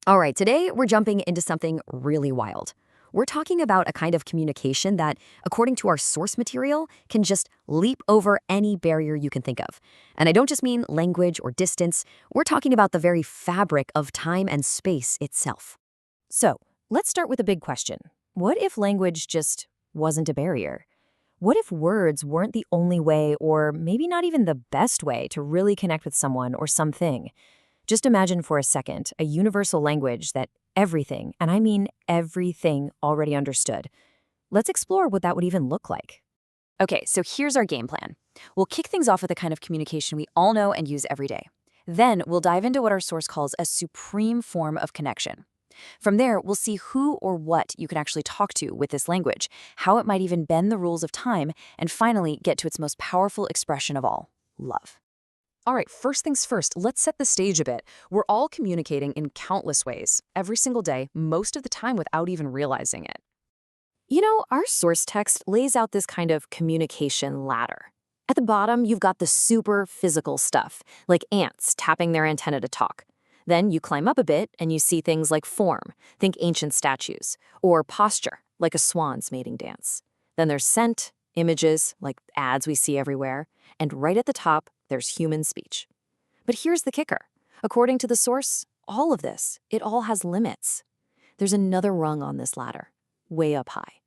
All right, today we're jumping into something really wild. We're talking about a kind of communication that, according to our source material, can just leap over any barrier you can think of. And I don't just mean language or distance, we're talking about the very fabric of time and space itself. So, let's start with a big question. What if language just wasn't a barrier? What if words weren't the only way, or maybe not even the best way, to really connect with someone or something? Just imagine for a second a universal language that everything, and I mean everything, already understood. Let's explore what that would even look like. Okay, so here's our game plan. We'll kick things off with a kind of communication we all know and use every day. Then we'll dive into what our source calls a supreme form of connection. From there, we'll see who or what you can actually talk to with this language, how it might even bend the rules of time, and finally get to its most powerful expression of all, love. All right, first things first, let's set the stage a bit. We're all communicating in countless ways, every single day, most of the time without even realizing it. Our source text lays out this kind of communication ladder. At the bottom, you've got the super physical stuff, like ants tapping their antenna to talk. Then you climb up a bit and you see things like form, think ancient statues, or posture, like a swan's mating dance. Then there's scent, images, like ads we see everywhere, and right at the top, there's human speech. But here's the kicker. According to the source, all of this, it all has limits. There's another rung on this ladder, way up high.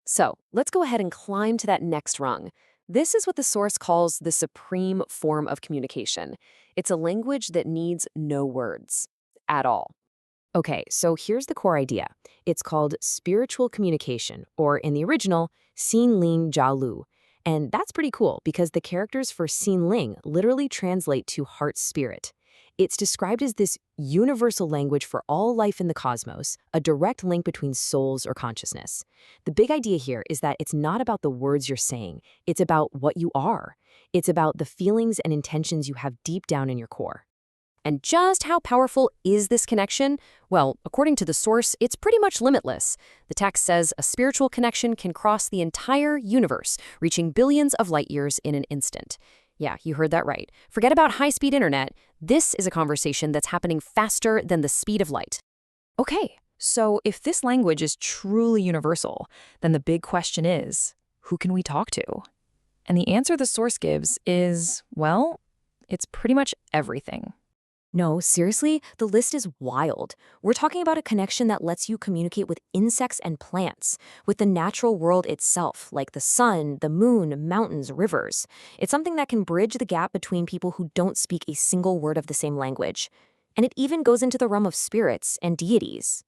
So let's go ahead and climb to that next rung. This is what the source calls the supreme form of communication. It's a language that needs no words at all. Okay, so here's the core idea. It's called spiritual communication, or in the original, Xin Ling Jia Lu. And that's pretty cool because the characters for Xin Ling literally translate to heart spirit. It's described as this universal language for all life in the cosmos, a direct link between souls or consciousness. The big idea here is that it's not about the words you're saying, it's about what you are. It's about the feelings and intentions you have deep down in your core. And just how powerful is this connection? Well, according to the source, it's pretty much limitless. The text says a spiritual connection can cross the entire universe, reaching billions of light years in an instant. Yeah, you heard that right. Forget about high-speed internet. This is a conversation that's happening faster than the speed of light. Okay, so if this language is truly universal, then the big question is, who can we talk to? And the answer the source gives is, well, it's pretty much everything. No, seriously, the list is wild. We're talking about a connection that lets you communicate with insects and plants, with the natural world itself, like the sun, the moon, mountains, rivers. It's something that can bridge the gap between people who don't speak a single word of the same language. And it even goes into the realm of spirits and deities.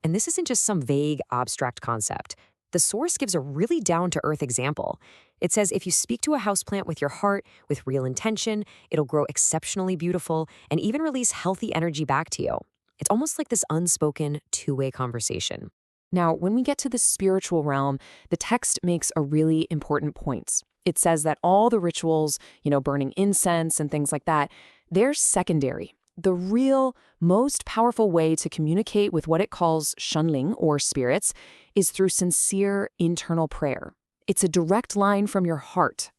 And this isn't just some vague, abstract concept. The source gives a really down-to-earth example. It says if you speak to a houseplant with your heart, with real intention, it'll grow exceptionally beautiful and even release healthy energy back to you. It's almost like this unspoken, two-way conversation. Now, when we get to the spiritual realm, the text makes a really important point. It says that all the rituals, burning incense and things like that, they're secondary. The real, most powerful way to communicate with what it calls shenling, or spirits, is through sincere internal prayer. It's a direct line from your heart.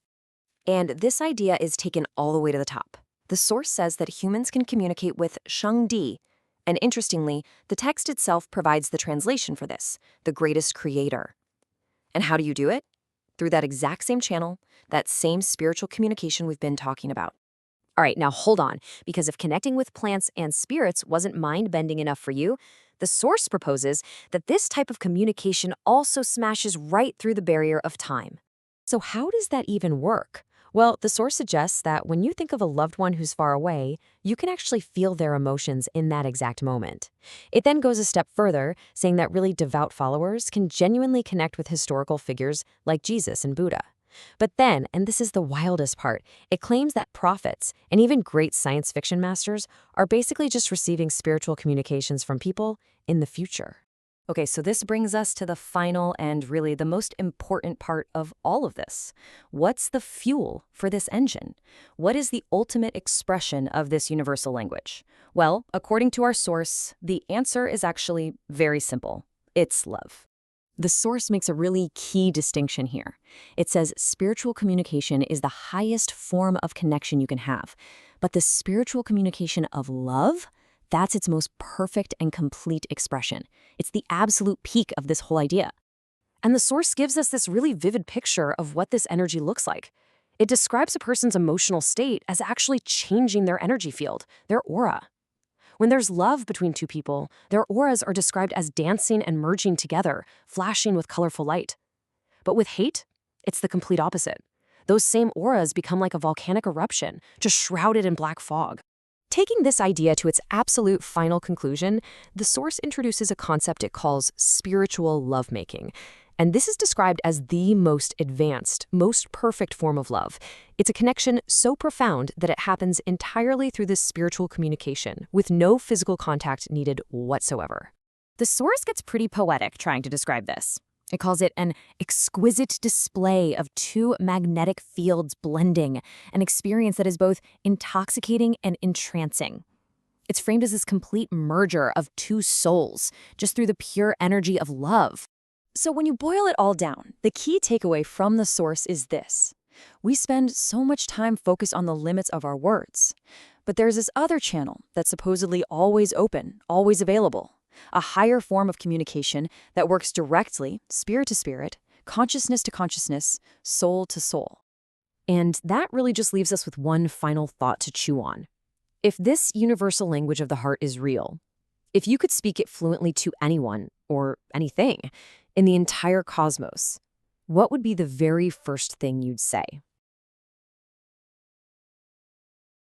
And this idea is taken all the way to the top. The source says that humans can communicate with Shangdi. And interestingly, the text itself provides the translation for this, the greatest creator. And how do you do it? Through that exact same channel, that same spiritual communication we've been talking about. All right, now hold on, because if connecting with plants and spirits wasn't mind-bending enough for you, the source proposes that this type of communication also smashes right through the barrier of time. So how does that even work? Well, the source suggests that when you think of a loved one who's far away, you can actually feel their emotions in that exact moment. It then goes a step further, saying that really devout followers can genuinely connect with historical figures like Jesus and Buddha. But then, and this is the wildest part, it claims that prophets and even great science fiction masters are basically just receiving spiritual communications from people in the future. Okay, so this brings us to the final and really the most important part of all of this. What's the fuel for this engine? What is the ultimate expression of this universal language? Well, according to our source, the answer is actually very simple. It's love. The source makes a really key distinction here. It says spiritual communication is the highest form of connection you can have, but the spiritual communication of love, That's its most perfect and complete expression. It's the absolute peak of this whole idea. And the source gives us this really vivid picture of what this energy looks like. It describes a person's emotional state as actually changing their energy field, their aura. When there's love between two people, their auras are described as dancing and merging together, flashing with colorful light. But with hate, it's the complete opposite. Those same auras become like a volcanic eruption, just shrouded in black fog. Taking this idea to its absolute final conclusion, the source introduces a concept it calls spiritual lovemaking. And this is described as the most advanced, most perfect form of love. It's a connection so profound that it happens entirely through this spiritual communication, with no physical contact needed whatsoever. The source gets pretty poetic trying to describe this. It calls it an exquisite display of two magnetic fields blending, an experience that is both intoxicating and entrancing. It's framed as this complete merger of two souls, just through the pure energy of love. So when you boil it all down, the key takeaway from the source is this. We spend so much time focused on the limits of our words. But there's this other channel that's supposedly always open, always available. A higher form of communication that works directly, spirit to spirit, consciousness to consciousness, soul to soul. And that really just leaves us with one final thought to chew on. If this universal language of the heart is real, if you could speak it fluently to anyone, or anything, in the entire cosmos, what would be the very first thing you'd say?